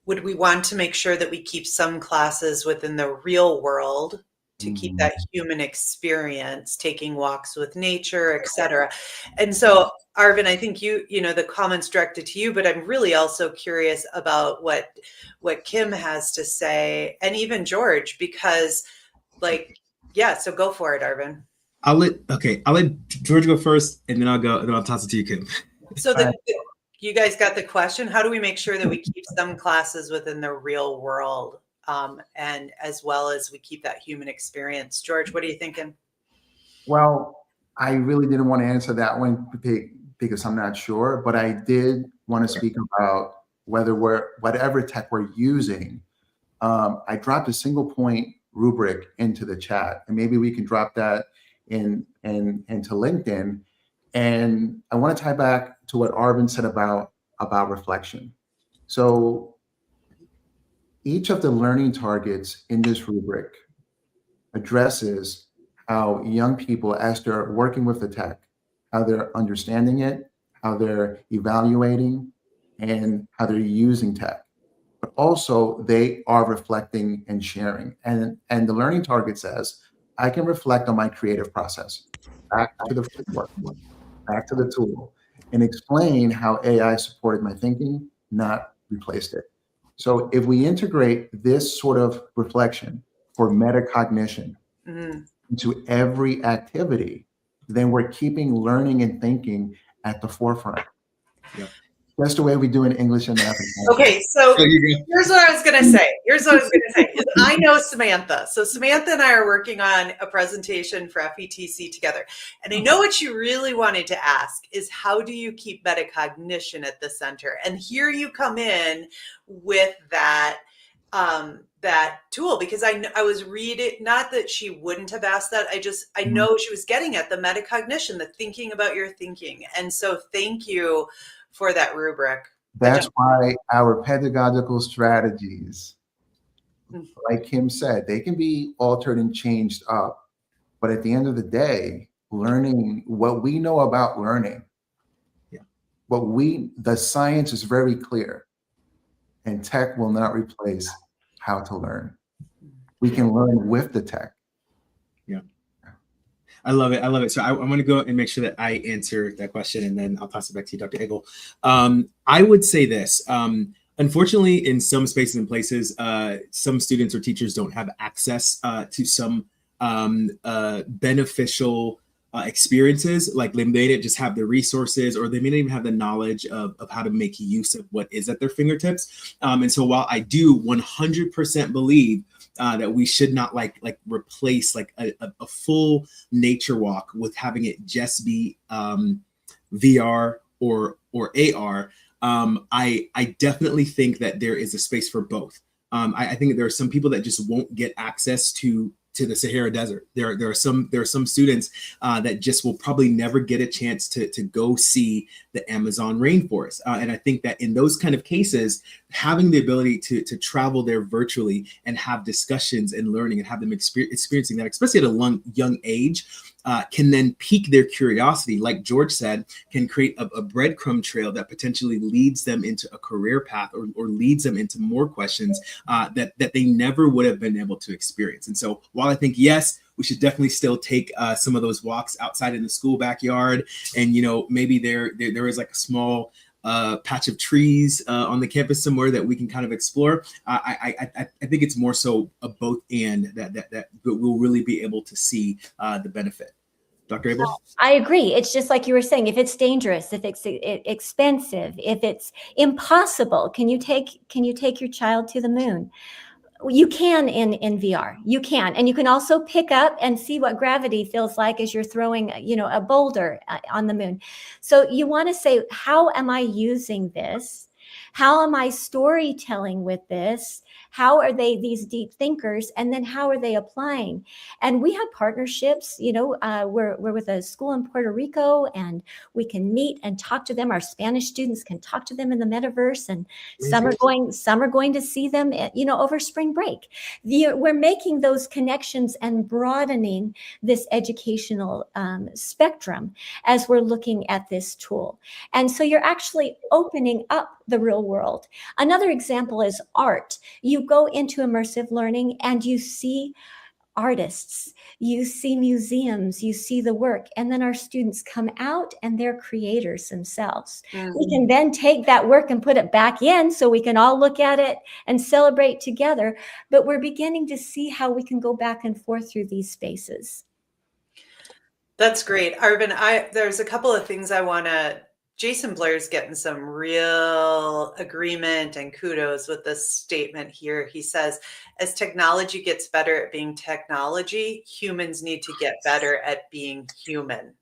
would we want to make sure that we keep some classes within the real world to keep that human experience, taking walks with nature, et cetera? And so, Arvin, I think the comment's directed to you, but I'm really also curious about what Kim has to say, and even George, because so go for it, Arvin. I'll let George go first, and then I'll toss it to you, Kim. So you guys got the question. How do we make sure that we keep some classes within the real world, and as well as we keep that human experience? George, what are you thinking? Well, I really didn't want to answer that one because I'm not sure, but I did want to speak about whatever tech we're using. I dropped a single point rubric into the chat, and maybe we can drop that into LinkedIn. And I want to tie back to what Arvin said about reflection. So each of the learning targets in this rubric addresses how young people, as they're working with the tech, how they're understanding it, how they're evaluating, and how they're using tech. But also they are reflecting and sharing. And the learning target says, I can reflect on my creative process, back to the framework, back to the tool, and explain how AI supported my thinking, not replaced it. So if we integrate this sort of reflection for metacognition into every activity, then we're keeping learning and thinking at the forefront. Yep. That's the way we do in English and math. Okay, so here's what I was going to say. Is I know Samantha. So Samantha and I are working on a presentation for FETC together. And I know what she really wanted to ask is, how do you keep metacognition at the center? And here you come in with that that tool, because I was reading, not that she wouldn't have asked that. I know she was getting at the metacognition, the thinking about your thinking. And so thank you for that rubric. That's why our pedagogical strategies, like Kim said, they can be altered and changed up. But at the end of the day, learning what we know about learning, the science is very clear, and tech will not replace how to learn. We can learn with the tech. I love it. So I want to go and make sure that I answer that question, and then I'll toss it back to you, Dr. Abel. I would say this. Unfortunately, in some spaces and places, some students or teachers don't have access to some beneficial experiences. Like they may not just have the resources, or they may not even have the knowledge of how to make use of what is at their fingertips. And so while I do 100% believe that we should not like replace like a full nature walk with having it just be VR or AR, I definitely think that there is a space for both. I think that there are some people that just won't get access to the Sahara Desert. There are some students that just will probably never get a chance to go see the Amazon rainforest. And I think that in those kind of cases, having the ability to travel there virtually and have discussions and learning and have them experiencing that, especially at a young age, can then pique their curiosity. Like George said, can create a breadcrumb trail that potentially leads them into a career path or leads them into more questions that they never would have been able to experience. And so while I think, yes, we should definitely still take some of those walks outside in the school backyard, and maybe there is like a small patch of trees on the campus somewhere that we can kind of explore. I think it's more so a both and that we'll really be able to see the benefit. Dr. Abel? I agree. It's just like you were saying, if it's dangerous, if it's expensive, if it's impossible, can you take your child to the moon? You can in VR, you can. And you can also pick up and see what gravity feels like as you're throwing, a boulder on the moon. So you want to say, how am I using this? How am I storytelling with this? How are they these deep thinkers? And then how are they applying? And we have partnerships, we're with a school in Puerto Rico, and we can meet and talk to them. Our Spanish students can talk to them in the metaverse, and some are going to see them, over spring break. We're making those connections and broadening this educational spectrum as we're looking at this tool. And so you're actually opening up the real world. Another example is art. You go into immersive learning and you see artists, you see museums, you see the work, and then our students come out and they're creators themselves. Mm-hmm. We can then take that work and put it back in so we can all look at it and celebrate together, but we're beginning to see how we can go back and forth through these spaces. That's great. Arvin, there's a couple of things I want to Jason Blair's getting some real agreement and kudos with this statement here. He says, as technology gets better at being technology, humans need to get better at being human.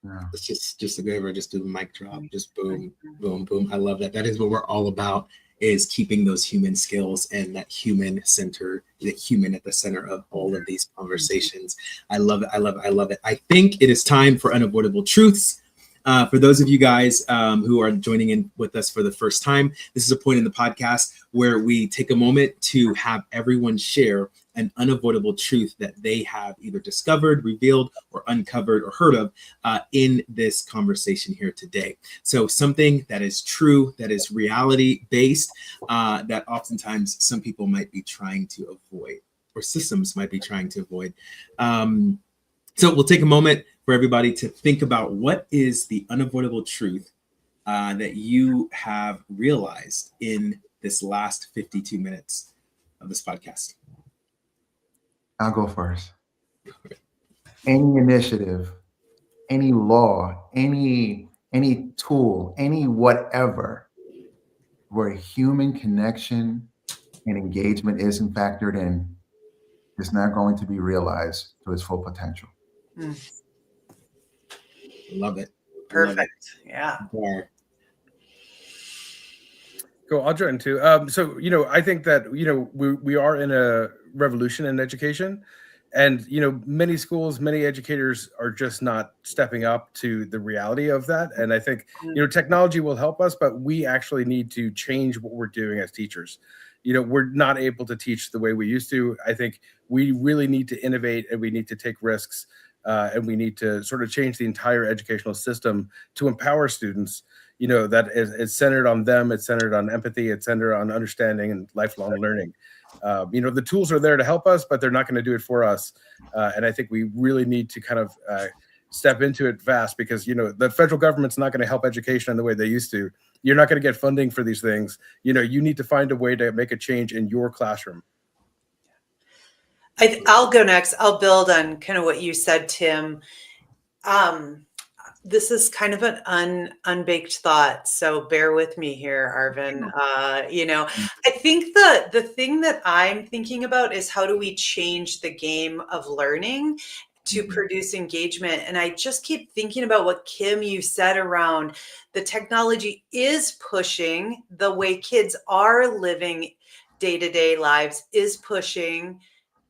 Yeah. It's just a good, just do the mic drop, just boom, boom, boom. I love that. That is what we're all about, is keeping those human skills and that human center, the human at the center of all of these conversations. I love it. I love it. I love it. I think it is time for Unavoidable Truths. For those of you guys who are joining in with us for the first time, this is a point in the podcast where we take a moment to have everyone share an unavoidable truth that they have either discovered, revealed, or uncovered or heard of in this conversation here today. So something that is true, that is reality-based, that oftentimes some people might be trying to avoid, or systems might be trying to avoid. So we'll take a moment for everybody to think about what is the unavoidable truth that you have realized in this last 52 minutes of this podcast. I'll go first. Any initiative, any law, any tool, any whatever, where human connection and engagement isn't factored in, is not going to be realized to its full potential. Love it. Perfect. Love it. Yeah. Cool. I'll join too. So, I think that, we are in a revolution in education, and, many schools, many educators are just not stepping up to the reality of that. And I think, technology will help us, but we actually need to change what we're doing as teachers. We're not able to teach the way we used to. I think we really need to innovate, and we need to take risks, and we need to sort of change the entire educational system to empower students, that is centered on them, it's centered on empathy, it's centered on understanding and lifelong learning. The tools are there to help us, but they're not going to do it for us. And I think we really need to kind of step into it fast, because, the federal government's not going to help education in the way they used to. You're not going to get funding for these things. You need to find a way to make a change in your classroom. I'll go next. I'll build on kind of what you said, Tim. This is kind of an unbaked thought, so bear with me here, Arvin. I think the thing that I'm thinking about is, how do we change the game of learning to produce engagement? And I just keep thinking about what, Kim, you said around the technology is pushing the way kids are living day-to-day lives, is pushing.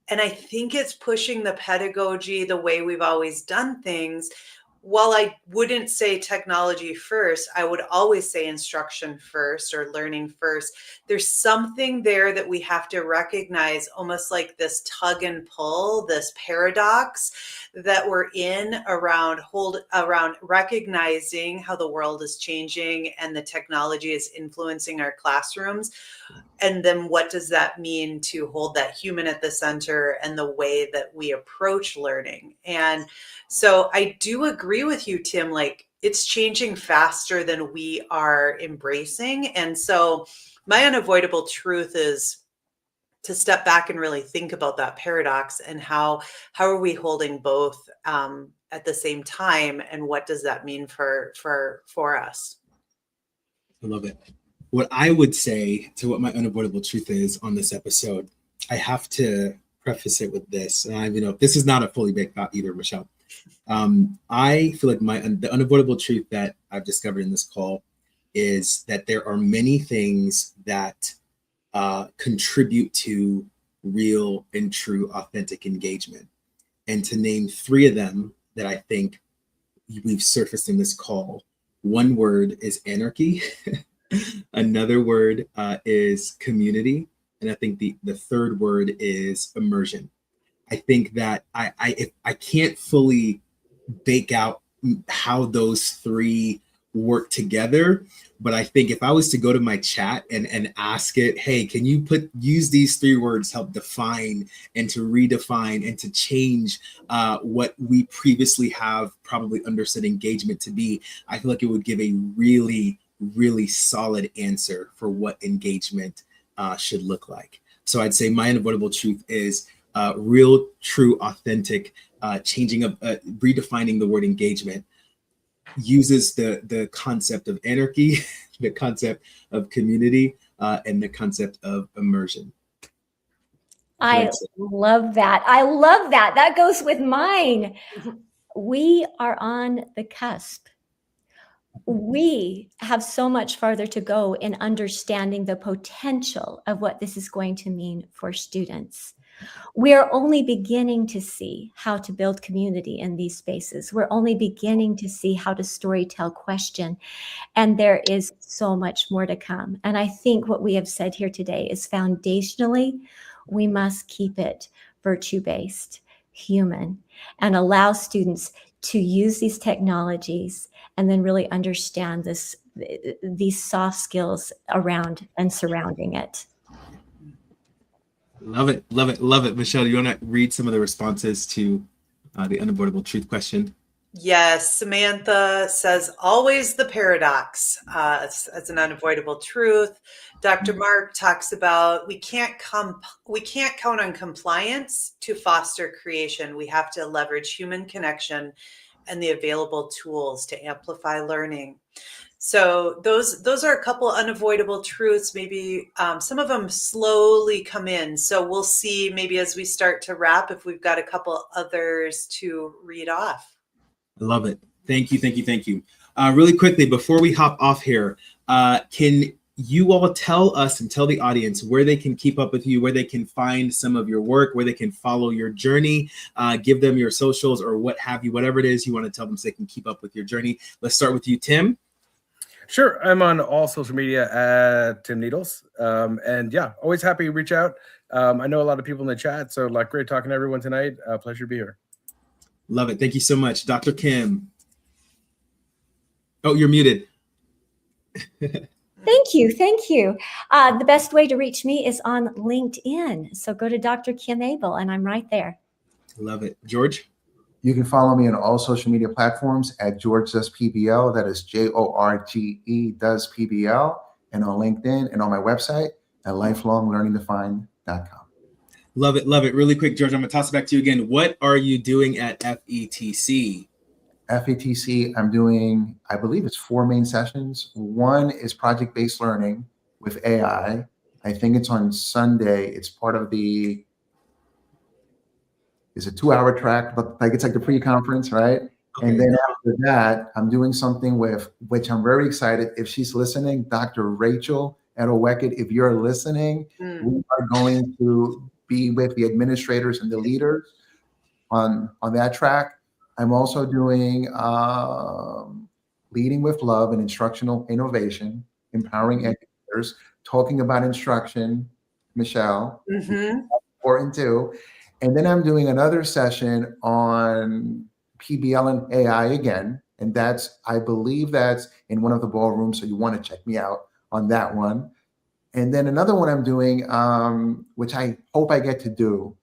And I think it's pushing the pedagogy, the way we've always done things. While I wouldn't say technology first, I would always say instruction first or learning first. There's something there that we have to recognize, almost like this tug and pull, this paradox that we're in around recognizing how the world is changing and the technology is influencing our classrooms. And then what does that mean to hold that human at the center and the way that we approach learning? And so I do agree with you, Tim, like, it's changing faster than we are embracing. And so my unavoidable truth is to step back and really think about that paradox and how are we holding both at the same time, and what does that mean for us? I love it. What I would say to what my unavoidable truth is on this episode, I have to preface it with this. And this is not a fully baked thought either, Michelle. I feel like the unavoidable truth that I've discovered in this call is that there are many things that contribute to real and true authentic engagement. And to name 3 of them that I think we've surfaced in this call, one word is anarchy. Another word is community. And I think the third word is immersion. I think that I can't fully bake out how those 3 work together, but I think if I was to go to my chat and ask it, hey, can you use these 3 words to help define and to redefine and to change what we previously have probably understood engagement to be, I feel like it would give a really, really solid answer for what engagement should look like. So I'd say my unavoidable truth is real, true, authentic, redefining the word engagement, uses the concept of anarchy, the concept of community, and the concept of immersion. I love that. I love that. That goes with mine. We are on the cusp. We have so much farther to go in understanding the potential of what this is going to mean for students. We are only beginning to see how to build community in these spaces. We're only beginning to see how to storytell question. And there is so much more to come. And I think what we have said here today is foundationally, we must keep it virtue-based, human, and allow students to use these technologies and then really understand these soft skills around and surrounding it. Love it, love it, love it. Michelle, you want to read some of the responses to the unavoidable truth question? Yes, Samantha says, always the paradox as an unavoidable truth. Dr. Mark talks about we can't count on compliance to foster creation. We have to leverage human connection and the available tools to amplify learning. So those are a couple unavoidable truths. Maybe some of them slowly come in. So we'll see maybe as we start to wrap if we've got a couple others to read off. I love it. Thank you, thank you, thank you. Really quickly, before we hop off here, can you all tell us and tell the audience where they can keep up with you, where they can find some of your work, where they can follow your journey, give them your socials or what have you, whatever it is you want to tell them so they can keep up with your journey. Let's start with you, Tim. Sure. I'm on all social media at Tim Needles. And yeah, always happy to reach out. I know a lot of people in the chat, so great talking to everyone tonight. Pleasure to be here. Love it. Thank you so much. Dr. Kim. Oh, you're muted. Thank you. Thank you. The best way to reach me is on LinkedIn. So go to Dr. Kim Abel and I'm right there. Love it. George? You can follow me on all social media platforms at George Does PBL. That is JORGE Does PBL. And on LinkedIn and on my website at lifelonglearningdefined.com. Love it. Love it. Really quick, George, I'm going to toss it back to you again. What are you doing at FETC? FETC, I'm doing, I believe it's 4 main sessions. One is project-based learning with AI. I think it's on Sunday. It's part of it's a 2-hour track, but it's like the pre-conference, right? Okay. And then after that, I'm doing something with, which I'm very excited. If she's listening, Dr. Rachel Edelweckett, if you're listening, we are going to be with the administrators and the leaders on that track. I'm also doing Leading with Love and Instructional Innovation, Empowering Educators, talking about instruction, Michelle, important too. And then I'm doing another session on PBL and AI again. And I believe that's in one of the ballrooms. So you want to check me out on that one. And then another one I'm doing, which I hope I get to do.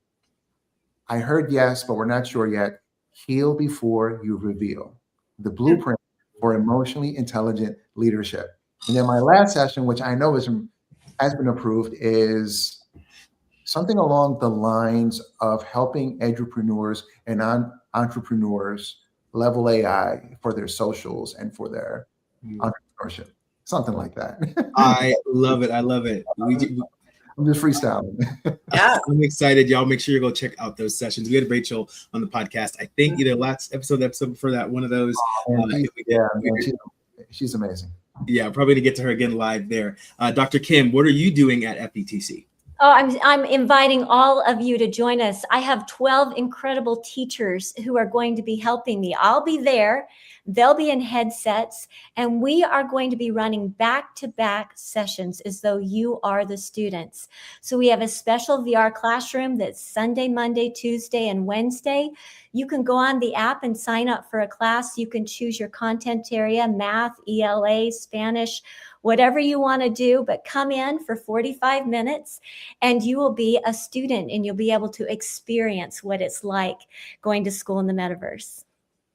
I heard yes, but we're not sure yet. Heal before you reveal. The blueprint for emotionally intelligent leadership. And then my last session, which I know has been approved, is something along the lines of helping edupreneurs and entrepreneurs level AI for their socials and for their entrepreneurship. Something like that. I love it. I love it. I'm just freestyling. Yeah. I'm excited. Y'all make sure you go check out those sessions. We had Rachel on the podcast. I think either last episode, the episode before that, one of those. She's amazing. Yeah, probably to get to her again live there. Dr. Kim, what are you doing at FETC? Oh, I'm inviting all of you to join us. I have 12 incredible teachers who are going to be helping me. I'll be there. They'll be in headsets, and we are going to be running back-to-back sessions as though you are the students. So we have a special VR classroom that's Sunday, Monday, Tuesday, and Wednesday. You can go on the app and sign up for a class. You can choose your content area, math, ELA, Spanish, whatever you want to do, but come in for 45 minutes and you will be a student and you'll be able to experience what it's like going to school in the metaverse.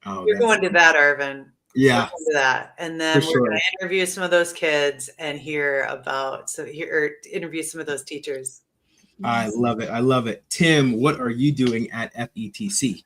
Oh, you're going to that, Arvin. Yeah. We're going to that. And then we're going to interview some of those kids and interview some of those teachers. I love it. I love it. Tim, what are you doing at FETC?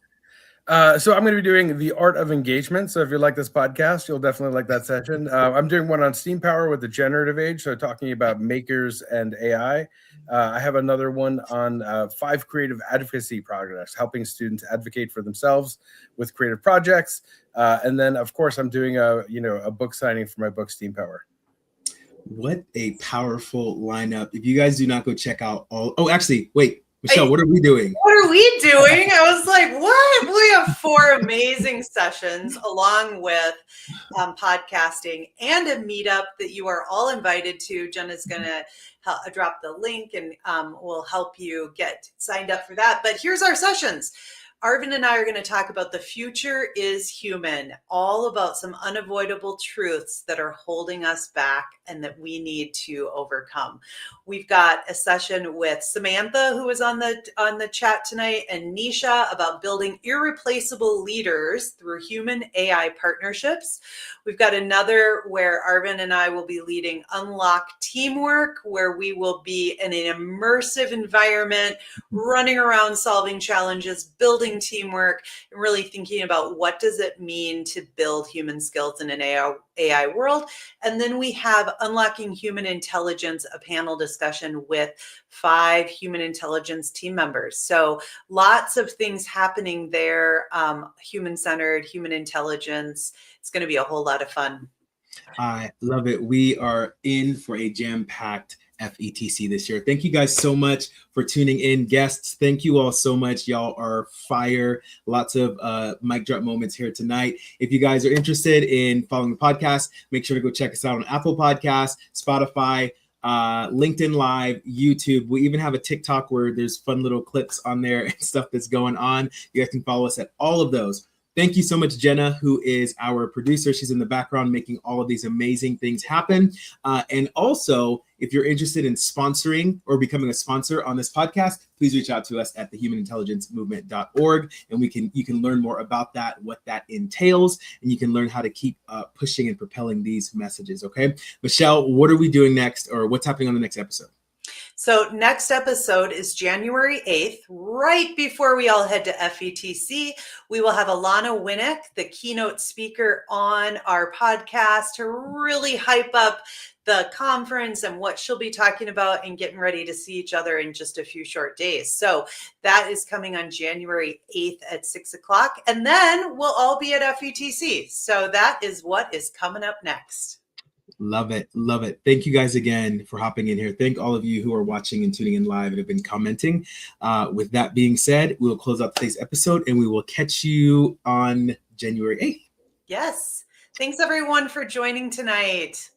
So I'm going to be doing the art of engagement. So if you like this podcast, you'll definitely like that session. I'm doing one on steam power with the generative age. So talking about makers and AI. I have another one on 5 creative advocacy projects, helping students advocate for themselves with creative projects. And then, of course, I'm doing a book signing for my book, Steam Power. What a powerful lineup. If you guys do not go check out wait. Michelle, what are we doing? What are we doing? I was like, what? We have 4 amazing sessions along with podcasting and a meetup that you are all invited to. Jenna's going to drop the link and we'll help you get signed up for that. But here's our sessions. Arvin and I are going to talk about the future is human, all about some unavoidable truths that are holding us back and that we need to overcome. We've got a session with Samantha, who was on the chat tonight, and Nisha about building irreplaceable leaders through human AI partnerships. We've got another where Arvin and I will be leading Unlock Teamwork, where we will be in an immersive environment, running around solving challenges, building teamwork, and really thinking about what does it mean to build human skills in an AI world. And then we have Unlocking Human Intelligence, a panel discussion with 5 human intelligence team members. So lots of things happening there, human-centered, human intelligence. It's going to be a whole lot of fun. I love it. We are in for a jam-packed FETC this year. Thank you guys so much for tuning in. Guests, thank you all so much. Y'all are fire. Lots of mic drop moments here tonight. If you guys are interested in following the podcast, make sure to go check us out on Apple Podcasts, Spotify, LinkedIn Live, YouTube. We even have a TikTok where there's fun little clips on there and stuff that's going on. You guys can follow us at all of those. Thank you so much, Jenna, who is our producer. She's in the background making all of these amazing things happen. And also, if you're interested in sponsoring or becoming a sponsor on this podcast, please reach out to us at thehumanintelligencemovement.org, and you can learn more about that, what that entails, and you can learn how to keep pushing and propelling these messages. Okay, Michelle, what are we doing next, or what's happening on the next episode? So next episode is January 8th, right before we all head to FETC. We will have Alana Winnick, the keynote speaker, on our podcast to really hype up the conference and what she'll be talking about and getting ready to see each other in just a few short days. So that is coming on January 8th at 6:00. And then we'll all be at FETC. So that is what is coming up next. Love it. Love it. Thank you guys again for hopping in here. Thank all of you who are watching and tuning in live and have been commenting. With that being said, we'll close out today's episode and we will catch you on January 8th. Yes. Thanks everyone for joining tonight.